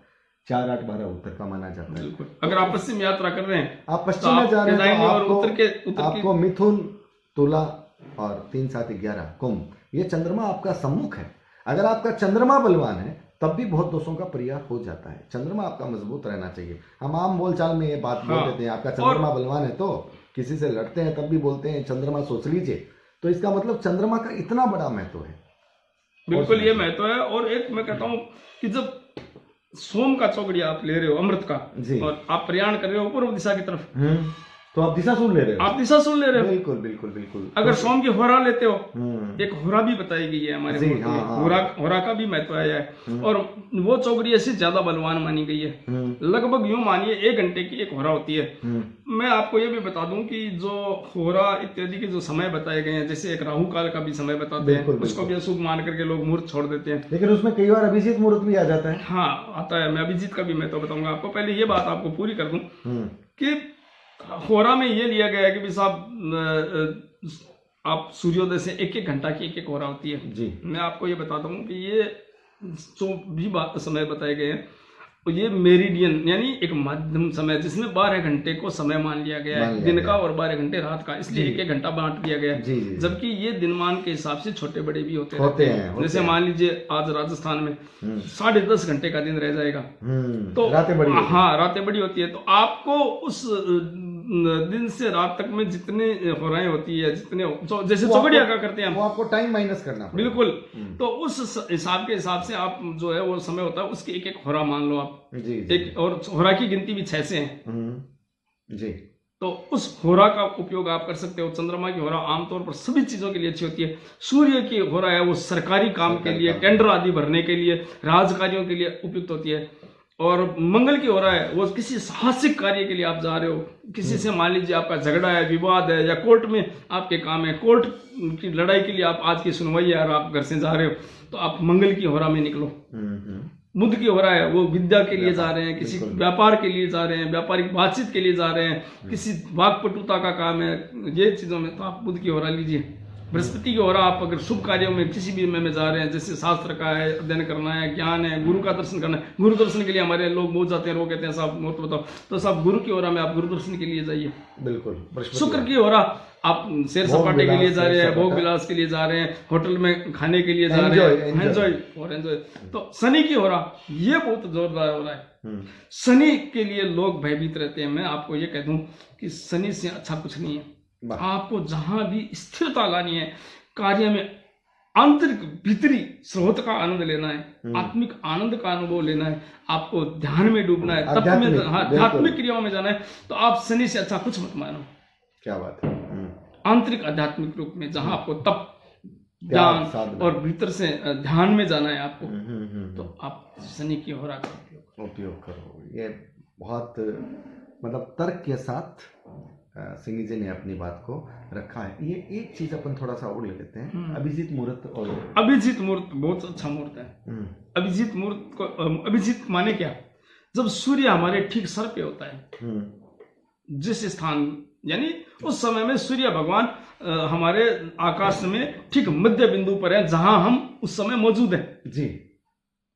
4, 8, 12 उत्तर का माना जाता है। अगर आप पश्चिम यात्रा कर रहे हैं, आप पश्चिम में जा रहे हैं तो आपको मिथुन, तुला और 3, 7, 11 कुंभ, ये चंद्रमा आपका सम्मुख है। अगर आपका चंद्रमा बलवान है तब भी बहुत दोषों का परिहार हो जाता है। चंद्रमा आपका मजबूत रहना चाहिए। हम आम बोलचाल में ये बात बोल देते हैं, आपका चंद्रमा बलवान है, तो किसी से लड़ते हैं तब भी बोलते हैं चंद्रमा सोच लीजिए, तो इसका मतलब चंद्रमा का इतना बड़ा महत्व है। बिल्कुल ये महत्व है। और एक मैं कहता हूँ कि जब सोम का चौगड़िया आप ले रहे हो अमृत का, और आप प्रयाण कर रहे हो पूर्व दिशा की तरफ, तो आप दिशा सुन ले रहे हो, आप दिशा सुन ले रहे हो। बिल्कुल बिल्कुल बिल्कुल। अगर सोम की होरा लेते हो, एक होरा भी बताई गई है हमारे में, होरा का भी महत्व आया है, और वो चौगड़िया से ज्यादा बलवान मानी गई है। लगभग यूं मानिए 1 घंटे की एक होरा होती है। मैं आपको ये भी बता दूं कि जो होरा इत्यादि के जो समय बताए गए हैं, जैसे एक राहु काल का भी समय बताते हैं, उसको भी अशुभ मान करके लोग मुहूर्त छोड़ देते हैं, लेकिन उसमें कई बार अभिजीत मुहूर्त भी आ जाता है। हाँ आता है, मैं अभिजीत का भी महत्व बताऊंगा आपको। पहले ये बात आपको पूरी कर दूं कि होरा में ये लिया गया है कि भी साहब आप सूर्योदय से 1-1 घंटा की एक होरा होती है जी। मैं आपको ये बताता हूँ कि ये जो भी समय बताए गए हैं, ये मेरिडियन यानी एक माध्यम समय, जिसमें 12 घंटे को समय मान लिया गया है दिन का और 12 घंटे रात का, इसलिए 1-1 घंटा बांट दिया गया है। जबकि ये दिनमान के हिसाब से छोटे बड़े भी होते हैं। जैसे मान लीजिए आज राजस्थान में 10.5 घंटे का दिन रह जाएगा, तो रातें बड़ी होती है। तो आपको उस दिन से रात तक में जितने होराएं होती है, जितने जैसे चौगड़िया का करते हैं हम, वो आपको टाइम माइनस करना पड़ेगा। बिल्कुल। तो उस हिसाब के हिसाब से आप जो है वो समय होता है, उसकी 1-1 होरा मान लो आप जी। एक और होरा की गिनती भी 6 से है जी। तो उस होरा का उपयोग आप कर सकते हो। चंद्रमा की होरा आमतौर पर सभी चीजों के लिए अच्छी होती है। सूर्य की होरा है वो सरकारी काम के लिए, टेंडर आदि भरने के लिए, राजकार्यों के लिए उपयुक्त होती है। और मंगल की हो रहा है, वो किसी साहसिक कार्य के लिए आप जा रहे हो, किसी से मान लीजिए आपका झगड़ा है, विवाद है, या कोर्ट में आपके काम है, कोर्ट की लड़ाई के लिए आप आज की सुनवाई है और आप घर से जा रहे हो, तो आप मंगल की होरा में निकलो। बुध की हो रहा है, वो विद्या के लिए जा रहे हैं, किसी व्यापार के लिए जा रहे हैं, व्यापारिक बातचीत के लिए जा रहे हैं, किसी वाक्पटुता का काम है, ये चीजों में तो आप बुध की होरा लीजिए। बृहस्पति की हो रहा, आप अगर शुभ कार्यों में किसी भी में जा रहे हैं, जैसे शास्त्र का है, अध्ययन करना है, ज्ञान है, गुरु का दर्शन करना है, गुरु दर्शन के लिए हमारे लोग बहुत जाते हैं, वो कहते हैं साहब मोट बताओ, तो साहब गुरु की हो रहा में आप गुरु दर्शन के लिए जाइए। बिल्कुल। शुक्र की हो रहा, आप सैर सपाटे के लिए जा रहे हैं, भोग विलास के लिए जा रहे हैं, होटल में खाने के लिए जा रहे हैं, एंजॉय। तो शनि की हो रहा, ये बहुत जोरदार हो रहा है। शनि के लिए लोग भयभीत रहते हैं। मैं आपको ये कह दूं कि शनि से अच्छा कुछ नहीं है। आपको जहां भी स्थिरता लानी है, कार्य में आंतरिक भीतरी स्रोत का आनंद लेना है, आत्मिक आनंद का अनुभव लेना है, आपको ध्यान में डूबना है, तप में, आध्यात्मिक क्रियाओं में जाना है, तो आप शनि से अच्छा कुछ मत मानो। क्या बात है। आंतरिक आध्यात्मिक रूप में जहां आपको तप, ध्यान और भीतर से ध्यान में जाना है आपको, तो आप शनि की होरा का उपयोग करो। ये बहुत मतलब तर्क के साथ सिंह जी ने अपनी बात को रखा है। ये एक चीज अपन थोड़ा सा और ले लेते हैं, अभिजीत मुहूर्त। और अभिजीत मुहूर्त बहुत अच्छा मुहूर्त है। अभिजीत मुहूर्त को, अभिजीत माने क्या, जब सूर्य हमारे ठीक सर पे होता है, जिस स्थान, यानी उस समय में सूर्य भगवान हमारे आकाश में ठीक मध्य बिंदु पर है, जहां हम उस समय मौजूद हैं जी।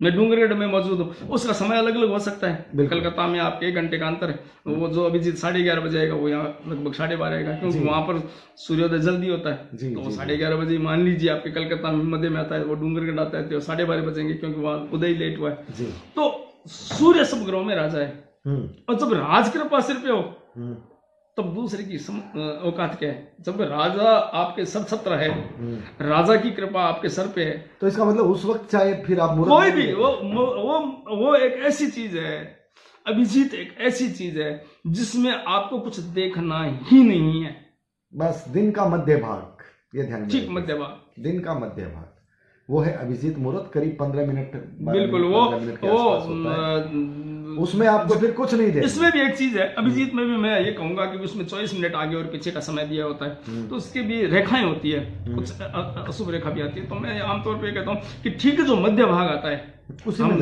मैं डूंगरगढ़ में मौजूद हूँ, उसका समय अलग अलग हो सकता है। कलकत्ता में आपके 1 घंटे का अंतर है, वो जो अभिजीत 11:30 बजे आएगा, वो यहाँ लगभग 12:30 आएगा, क्योंकि वहां पर सूर्योदय जल्दी होता है। तो वो 11:30 बजे मान लीजिए आपके कलकत्ता में मध्य में आता है, वो डूंगरगढ़ आता है तो 12:30 बजेंगे, क्योंकि वहां उदय लेट हुआ है। तो सूर्य सब ग्रहों में राजा है, और जब राज कृपा सिर पे हो तब दूसरे की औकात क्या है। जब राजा आपके सब छत्र है, राजा की कृपा आपके सर पे है, तो इसका मतलब उस वक्त चाहे फिर आप कोई भी वो एक ऐसी चीज है, अभिजीत एक ऐसी चीज है जिसमें आपको कुछ देखना ही नहीं है। बस दिन का मध्य भाग, ये ध्यान, ठीक मध्य भाग, दिन का मध्य भाग वो है अभिजीत मुहूर्त, करीब 15 मिनट। बिल्कुल, वो उसमें आपको फिर कुछ नहीं देना। इसमें भी एक चीज है, अभिजीत में भी मैं ये कहूंगा कि उसमें 24 मिनट आगे और पीछे का समय दिया होता है, तो उसकी भी रेखाएं होती है, कुछ अशुभ रेखा भी आती है। तो मैं आमतौर पर कहता हूँ कि ठीक जो मध्य भाग आता है, हम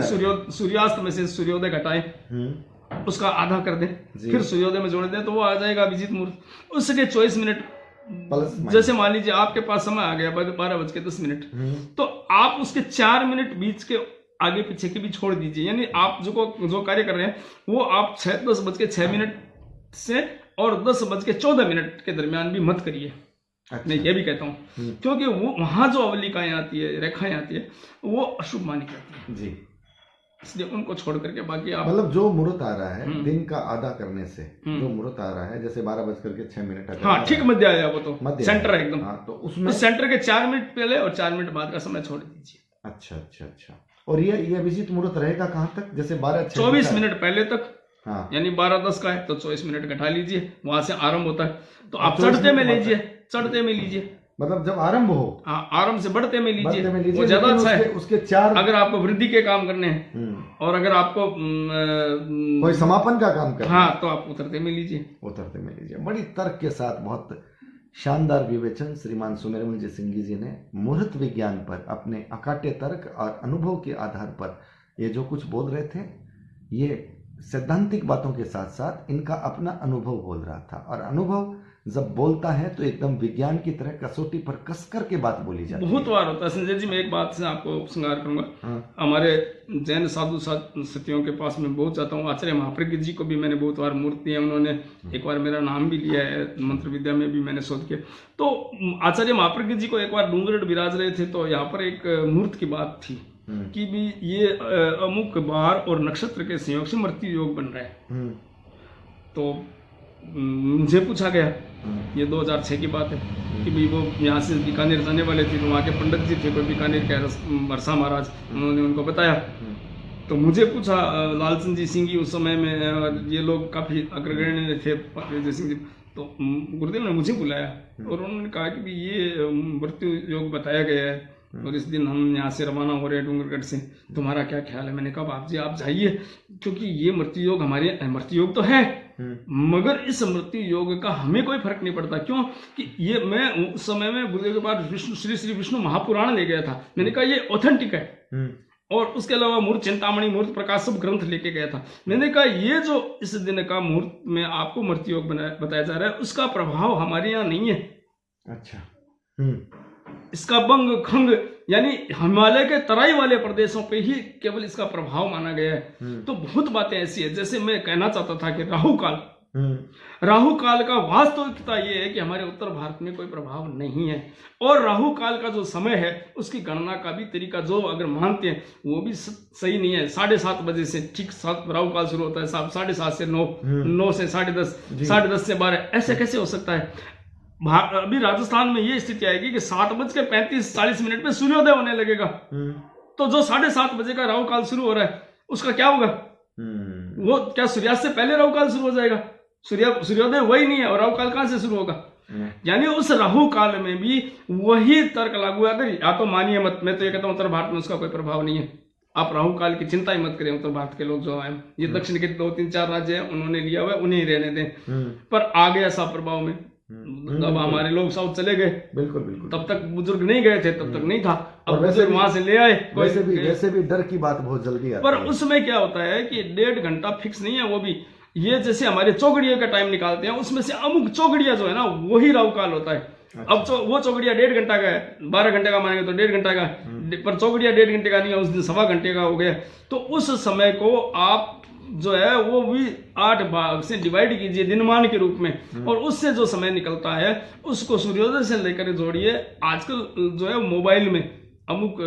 सूर्यास्त में से सूर्योदय घटाएं, उसका आधा कर दें, फिर सूर्योदय में जोड़ दें, तो वो आ जाएगा अभिजीत मुहूर्त। उसके 24 मिनट, जैसे मान लीजिए आपके पास समय आ गया 12:10, तो आप उसके 4 मिनट बीच के आगे पीछे के भी छोड़ दीजिए। यानी आप जो कार्य कर रहे हैं वो आप 10:06 से और 10:14 के दरमियान भी मत करिए। अच्छा। मैं ये भी कहता हूँ, क्योंकि वो वहां जो अवलिकाएं आती है, रेखाएं आती है, वो अशुभ मानी जाती है जी। इसलिए उनको छोड़ करके बाकी आप, मतलब जो मुहूर्त आ रहा है दिन का आधा करने से, जो मुहूर्त आ रहा है जैसे 12:06, हाँ ठीक मध्य आया, वो तो सेंटर है एकदम। हाँ, तो उसमें सेंटर के 4 मिनट पहले और 4 मिनट बाद का समय छोड़ दीजिए। अच्छा। और ये अभिजीत मुहूर्त रहेगा कहाँ तक, जैसे 24 मिनट पहले तक। हाँ। यानी 12:10 का है तो 24 मिनट घटा लीजिए, वहां से आरंभ होता है, तो आप चढ़ते में लीजिए, मतलब जब आरंभ हो, आरंभ से बढ़ते में लीजिए, वो ज्यादा अच्छा है। उसके 4, अगर आपको वृद्धि के काम करने हैं और अगर आपको कोई समापन का काम करना, हाँ, तो आप उतरते में लीजिए। बड़ी तर्क के साथ बहुत शानदार विवेचन श्रीमान सुमेरमल सिंह जी ने मुहूर्त विज्ञान पर अपने अकाट्य तर्क और अनुभव के आधार पर ये जो कुछ बोल रहे थे, ये सैद्धांतिक बातों के साथ साथ इनका अपना अनुभव बोल रहा था। और अनुभव जब बोलता है तो एकदम विज्ञान की तरह कसौटी पर कस कर के बात बोली जाती है। बहुत बार होता है संजय जी। मैं एक बात से आपको श्रृंगार करूंगा। हमारे जैन साधु सतियों के पास मैं बहुत जाता हूँ। आचार्य महाप्रज्ञ जी को भी मैंने बहुत बार मूर्ति है, उन्होंने एक बार मेरा नाम भी लिया है, मंत्र विद्या में भी मैंने शोध किया। तो आचार्य महाप्रज्ञ जी को एक बार डूंगरगढ़ विराज रहे थे, तो यहाँ पर एक मूर्त की बात थी कि भी ये अमुक बार और नक्षत्र के संयोग से मृत्यु योग बन रहा है। तो मुझे पूछा गया, ये 2006 की बात है, कि भाई वो यहाँ से बीकानेर जाने वाले थे, तो वहाँ के पंडित जी थे, कोई बीकानेर के वर्षा महाराज, उन्होंने उनको बताया। तो मुझे पूछा लालचंद जी सिंह जी उस समय में, और ये लोग काफ़ी अग्रगण्य थे जय सिंह जी, तो गुरुदेव ने मुझे बुलाया और उन्होंने कहा कि भाई ये मृत्यु योग बताया गया है और इस दिन हम यहाँ से रवाना हो रहे हैं डूंगरगढ़ से, तुम्हारा क्या ख्याल है? मैंने कहा बाप जी आप जाइए, क्योंकि ये मृत्यु योग हमारे मृत्यु योग तो है, मगर इस मृत्यु योग का हमें कोई फर्क नहीं पड़ता। क्यों कि ये मैं उस समय में बुद्धे के बाद विष्णु श्री विष्णु महापुराण ले गया था, मैंने कहा ये ऑथेंटिक है, और उसके अलावा मूर्त चिंतामणि, मूर्त प्रकाश सब ग्रंथ लेके गया था। मैंने कहा ये जो इस दिन का मुहूर्त में आपको मृत्यु योग बताया जा रहा है, उसका प्रभाव हमारे यहाँ नहीं है। अच्छा। इसका बंग खंग यानी हिमालय के तराई वाले प्रदेशों पे ही केवल इसका प्रभाव माना गया है। तो बहुत बातें ऐसी है, जैसे मैं कहना चाहता था कि राहु काल का वास्तविकता ये है कि हमारे उत्तर भारत में कोई प्रभाव नहीं है, और राहु काल का जो समय है उसकी गणना का भी तरीका जो अगर मानते हैं वो भी सही नहीं है। 7:30 बजे से ठीक राहु काल शुरू होता है, 7:30 से 9, 9 से 10:30, 10:30 से 12, ऐसे कैसे हो सकता है? अभी राजस्थान में ये स्थिति आएगी कि 7:35-40 में सूर्योदय होने लगेगा, तो जो 7:30 बजे का राहु काल शुरू हो रहा है उसका क्या होगा? वो क्या सूर्यास्त से पहले राहु काल शुरू हो जाएगा? सूर्योदय वही नहीं है, और राहु काल कहां से शुरू होगा? यानी उस राहु काल में भी वही तर्क लागू है। अगर या तो मानिए मत, मैं तो ये कहता हूं उत्तर भारत में उसका कोई प्रभाव नहीं है, आप राहु काल की चिंता ही मत करें। उत्तर भारत के लोग जो है, ये दक्षिण के 2-3-4 राज्य हैं उन्होंने लिया हुआ है, उन्हें ही रहने दें। पर आ गया ऐसा प्रभाव में, अब हमारे लोग साउथ चले गए, बिल्कुल बिल्कुल, तब तक बुजुर्ग नहीं गए थे, तब तक नहीं था, अब बुजुर्ग वहां से ले आए। वैसे भी डर की बात बहुत जल्दी आती है। पर उसमें क्या होता है कि 1.5 घंटा फिक्स नहीं है, वो भी ये जैसे हमारे चौगड़िया का टाइम निकालते हैं, उसमें से अमुक चौगड़िया जो है ना वही राहु काल होता है। अच्छा। अब वो चौगड़िया 1.5 घंटा का है, 12 घंटे का मानेंगे तो 1.5 घंटा का, पर चौगड़िया 1.5 घंटे का नहीं है, उस दिन 1.25 घंटे का हो गया। तो उस समय को आप जो है वो भी 8 भाग से डिवाइड कीजिए दिनमान के रूप में, और उससे जो समय निकलता है उसको सूर्योदय से लेकर जोड़िए। आजकल जो है मोबाइल में अमुक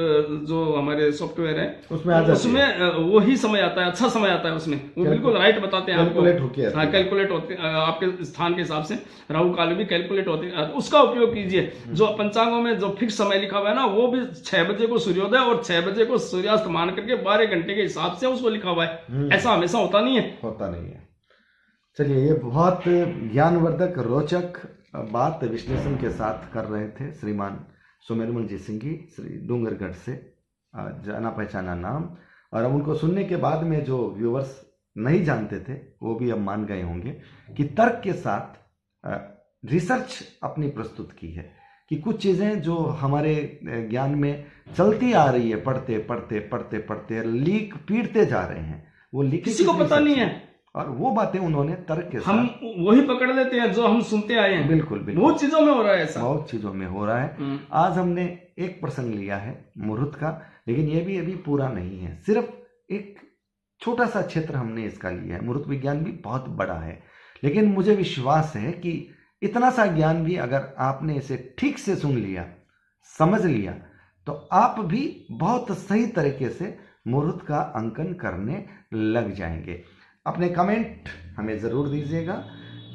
जो हमारे सॉफ्टवेयर है उसमें वही समय आता है, अच्छा समय आता है, उसमें वो बिल्कुल राइट बताते हैं आपको, कैलकुलेट होते हैं आपके स्थान के हिसाब से, राहु काल भी कैलकुलेट होते हैं, उसका उपयोग कीजिए। जो पंचांगों में जो फिक्स समय लिखा हुआ है ना, वो भी 6 बजे को सूर्योदय और 6 बजे को सूर्यास्त मान करके 12 घंटे के हिसाब से उसको लिखा हुआ है, ऐसा हमेशा होता नहीं है। चलिए, ये बहुत ज्ञानवर्धक रोचक बात विश्लेषण के साथ कर रहे थे श्रीमान सुमेरमल जी सिंह, श्री डूंगरगढ़ से, जाना पहचाना नाम। और अब उनको सुनने के बाद में जो व्यूवर्स नहीं जानते थे वो भी अब मान गए होंगे कि तर्क के साथ रिसर्च अपनी प्रस्तुत की है, कि कुछ चीज़ें जो हमारे ज्ञान में चलती आ रही है, पढ़ते लीक पीटते जा रहे हैं, वो लीक किसी को पता नहीं है, और वो बातें उन्होंने तर्क के साथ, हम वही पकड़ लेते हैं जो हम सुनते आए हैं। बिल्कुल बहुत चीजों में हो रहा है ऐसा, बहुत चीजों में हो रहा है। आज हमने एक प्रसंग लिया है मुहूर्त का, लेकिन ये भी अभी पूरा नहीं है, सिर्फ एक छोटा सा क्षेत्र हमने इसका लिया है। मुहूर्त विज्ञान भी बहुत बड़ा है, लेकिन मुझे विश्वास है कि इतना सा ज्ञान भी अगर आपने इसे ठीक से सुन लिया, समझ लिया, तो आप भी बहुत सही तरीके से मुहूर्त का अंकन करने लग जाएंगे। अपने कमेंट हमें ज़रूर दीजिएगा।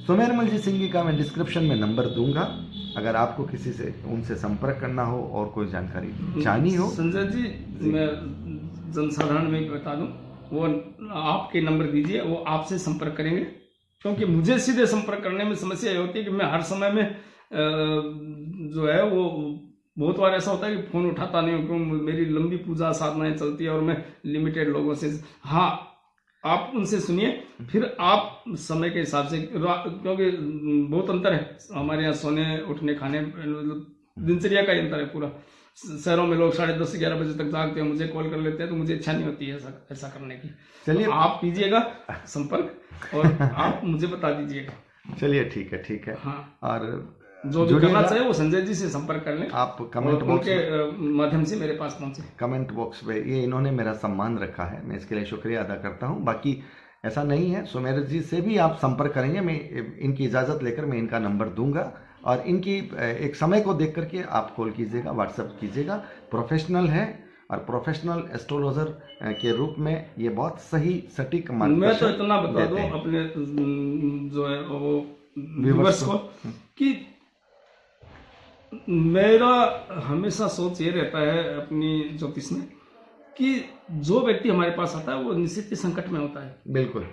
सुमेरमल जी सिंह का मैं डिस्क्रिप्शन में नंबर दूंगा, अगर आपको किसी से उनसे संपर्क करना हो और कोई जानकारी चाहिए हो। संजय जी, मैं जनसाधारण में बता दूं, वो आपके नंबर दीजिए, वो आपसे संपर्क करेंगे, क्योंकि मुझे सीधे संपर्क करने में समस्या ये होती है कि मैं हर समय में जो है वो बहुत बार ऐसा होता है कि फ़ोन उठाता नहीं हूँ, क्योंकि मेरी लंबी पूजा साधनाएं चलती है और मैं लिमिटेड लोगों से, हाँ आप उनसे सुनिए, फिर आप समय के हिसाब से, क्योंकि बहुत अंतर है हमारे यहाँ सोने उठने खाने दिनचर्या का अंतर है पूरा। शहरों में लोग 10:30-11 बजे तक जागते हैं, मुझे कॉल कर लेते हैं, तो मुझे इच्छा नहीं होती है ऐसा करने की। चलिए, तो आप कीजिएगा संपर्क और आप मुझे बता दीजिएगा। चलिए, ठीक है। हाँ, और जो भी करना चाहिए वो संजय जी से संपर्क कर लें, आप कमेंट बॉक्स के माध्यम से मेरे पास पहुंचे। कमेंट बॉक्स पे ये इन्होंने मेरा सम्मान रखा है, मैं इसके लिए शुक्रिया अदा करता हूं। बाकी ऐसा नहीं है, सुमेर जी से भी आप संपर्क करेंगे, मैं इनकी इजाज़त लेकर मैं इनका नंबर दूंगा, और इनकी एक समय को देख करके आप कॉल कीजिएगा, व्हाट्सएप कीजिएगा। प्रोफेशनल है और प्रोफेशनल एस्ट्रोलॉजर के रूप में ये बहुत सही सटीक मार्गदर्शन। मैं तो इतना बता दूं अपने जो है वो व्यूअर्स को कि मेरा हमेशा सोच ये रहता है अपनी ज्योतिष में कि जो व्यक्ति हमारे पास आता है वो निश्चित ही संकट में होता है। बिल्कुल।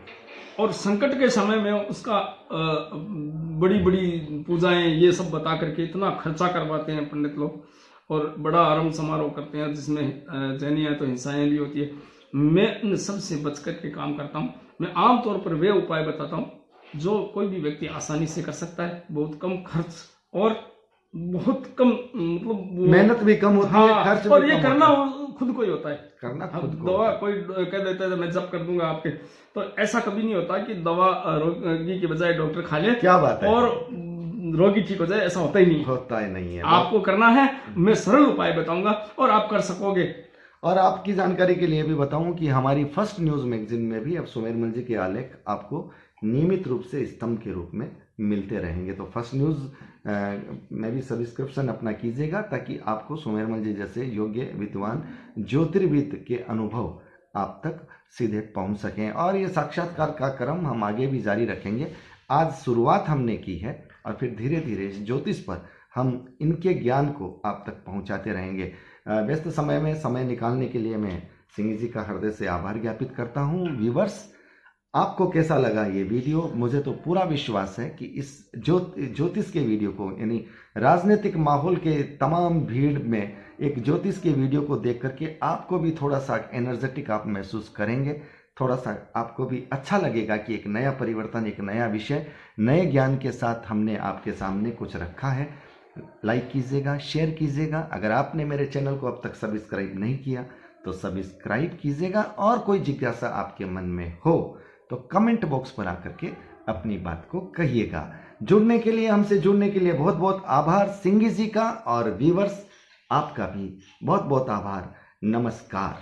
और संकट के समय में उसका बड़ी बड़ी पूजाएं ये सब बता करके इतना खर्चा करवाते हैं पंडित लोग, और बड़ा आरंभ समारोह करते हैं जिसमें जैनियाँ तो हिंसाएं भी होती है। मैं इन सब से बच कर के काम करता हूँ। मैं आमतौर पर वे उपाय बताता हूँ जो कोई भी व्यक्ति आसानी से कर सकता है, बहुत कम खर्च और बहुत कम मतलब मेहनत भी कम होती है, खर्च भी और ये कम करना होता है। खुद को ही होता है। करना खुद को दवा होता है। कोई कह देता है मैं जब कर दूंगा आपके, तो ऐसा कभी नहीं होता कि दवा रोगी की बजाय डॉक्टर खा ले क्या बात है, और रोगी ठीक हो जाए, ऐसा होता ही नहीं। होता ही नहीं है। आपको करना है, मैं सरल उपाय बताऊंगा और आप कर सकोगे। और आपकी जानकारी के लिए भी बताऊं कि हमारी फर्स्ट न्यूज मैगजीन में भी अब सुमेरमल जी के आलेख आपको नियमित रूप से स्तंभ के रूप में मिलते रहेंगे। तो फर्स्ट न्यूज में भी सब्सक्रिप्शन अपना कीजिएगा ताकि आपको सुमेरमल जी जैसे योग्य विद्वान ज्योतिर्विद के अनुभव आप तक सीधे पहुंच सकें। और ये साक्षात्कार का क्रम हम आगे भी जारी रखेंगे। आज शुरुआत हमने की है और फिर धीरे धीरे ज्योतिष पर हम इनके ज्ञान को आप तक पहुंचाते रहेंगे। व्यस्त समय में समय निकालने के लिए मैं सिंह जी का हृदय से आभार ज्ञापित करता हूं। व्यूवर्स, आपको कैसा लगा ये वीडियो? मुझे तो पूरा विश्वास है कि इस ज्योतिष के वीडियो को, यानी राजनीतिक माहौल के तमाम भीड़ में एक ज्योतिष के वीडियो को देख करके आपको भी थोड़ा सा एनर्जेटिक आप महसूस करेंगे, थोड़ा सा आपको भी अच्छा लगेगा कि एक नया परिवर्तन, एक नया विषय, नए ज्ञान के साथ हमने आपके सामने कुछ रखा है। लाइक कीजिएगा, शेयर कीजिएगा। अगर आपने मेरे चैनल को अब तक सब्सक्राइब नहीं किया तो सब्सक्राइब कीजिएगा। और कोई जिज्ञासा आपके मन में हो तो कमेंट बॉक्स पर आकर के अपनी बात को कहिएगा। जुड़ने के लिए, हमसे जुड़ने के लिए बहुत बहुत आभार सिंह जी का, और व्यूवर्स आपका भी बहुत बहुत आभार। नमस्कार।